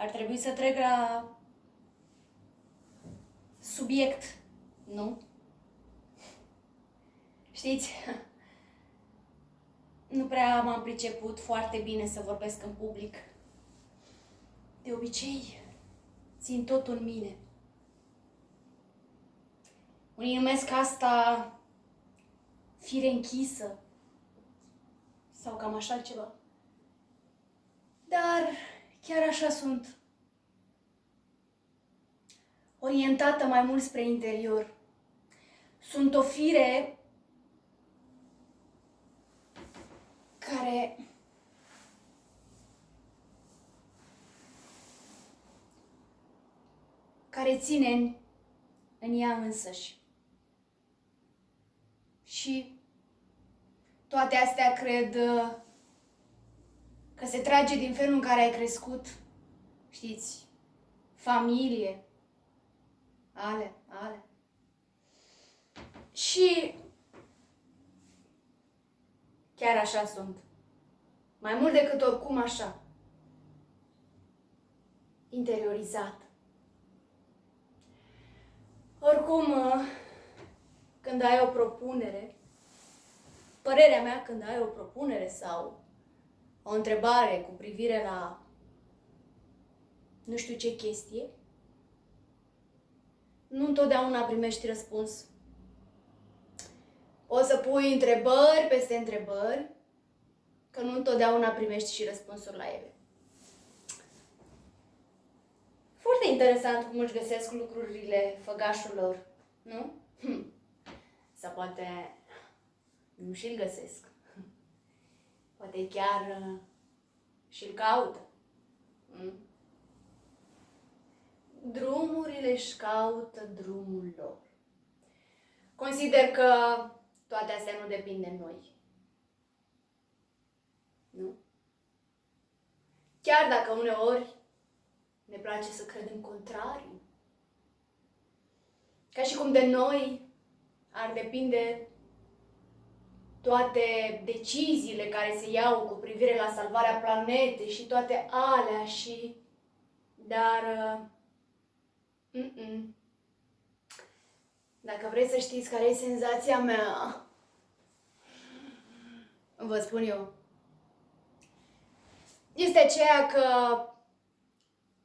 ar trebui să trec la subiect, nu? Știți, nu prea m-am priceput foarte bine să vorbesc în public. De obicei, țin totul în mine. Unii numesc asta fire închisă sau cam așa ceva. Dar chiar așa sunt. Orientată mai mult spre interior. Sunt o fire care ține în ea însăși. Și toate astea cred că se trage din felul în care ai crescut, știți, familie, ale. Și chiar așa sunt. Mai mult decât oricum așa. Interiorizat. Oricum, când ai o propunere, părerea mea când ai o propunere sau o întrebare cu privire la nu știu ce chestie, nu întotdeauna primești răspuns. O să pui întrebări peste întrebări, că nu întotdeauna primești și răspunsuri la ele. Foarte interesant cum își găsesc lucrurile făgașul lor, nu? Sau poate nu și-l găsesc. Poate chiar și-l caută. Drumurile își caută drumul lor. Consider că toate astea nu depind de noi. Nu? Chiar dacă uneori ne place să credem contrariu. Ca și cum de noi ar depinde toate deciziile care se iau cu privire la salvarea planetei și toate alea și... Dar... Dacă vreți să știți care e senzația mea, vă spun eu. Este aceea că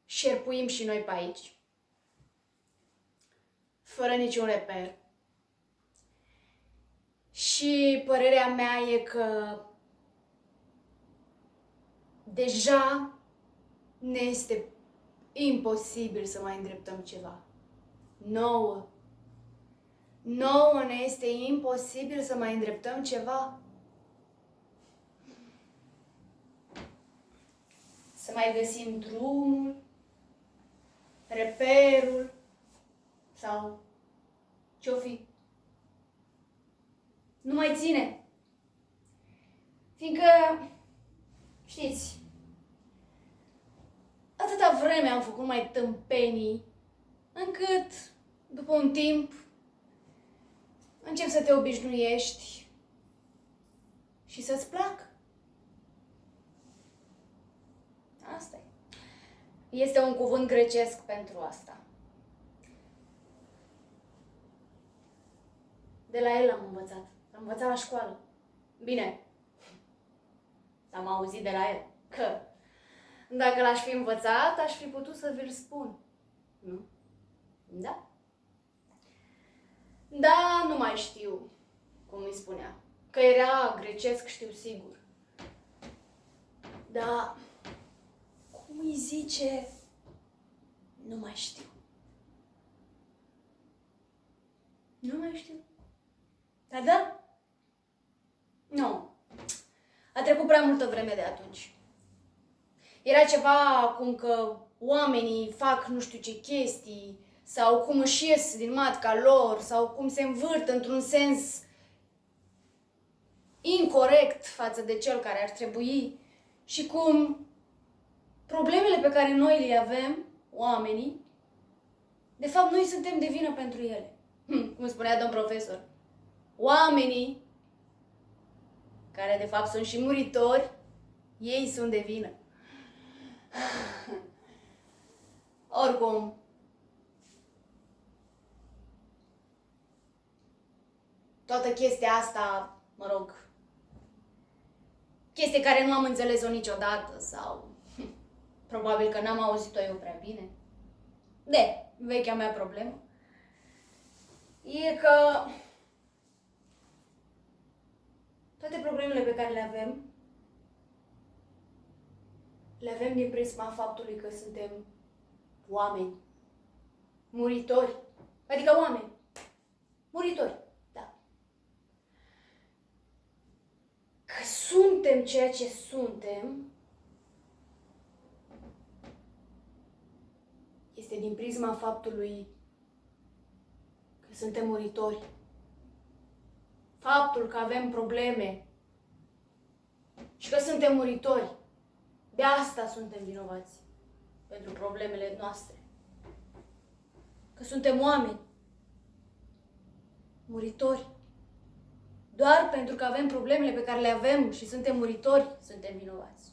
șerpuim și noi pe aici, fără niciun reper. Și părerea mea e că deja ne este imposibil să mai îndreptăm ceva. Nouă ne este imposibil să mai îndreptăm ceva. Să mai găsim drumul, reperul sau ce-o fi. Nu mai ține. Fiindcă, știți, atâta vreme am făcut mai tâmpenii, încât, după un timp, începi să te obișnuiești și să-ți placă. Asta e. Este un cuvânt grecesc pentru asta. De la el am învățat. Am învățat la școală. Bine, am auzit de la el că dacă l-aș fi învățat, aș fi putut să vi-l spun. Nu? Da? Da, nu mai știu cum îi spunea. Că era grecesc, știu sigur. Da, cum îi zice, nu mai știu. Nu mai știu. Dar da? Nu. A trecut prea multă vreme de atunci. Era ceva cum că oamenii fac nu știu ce chestii, sau cum își ies din matca lor, sau cum se învârt într-un sens incorect față de cel care ar trebui, și cum problemele pe care noi le avem, oamenii, de fapt noi suntem de vină pentru ele. Cum spunea domn profesor. Oamenii, care de fapt sunt și muritori, ei sunt de vină. Oricum, toată chestia asta, mă rog, chestie care nu am înțeles-o niciodată sau probabil că n-am auzit-o eu prea bine. Vechea mea problemă e că toate problemele pe care le avem din prisma faptului că suntem oameni, muritori, adică oameni, muritori, da. Că suntem ceea ce suntem este din prisma faptului că suntem muritori. Faptul că avem probleme și că suntem muritori, de asta suntem vinovați pentru problemele noastre. Că suntem oameni, muritori. Doar pentru că avem problemele pe care le avem și suntem muritori, suntem vinovați.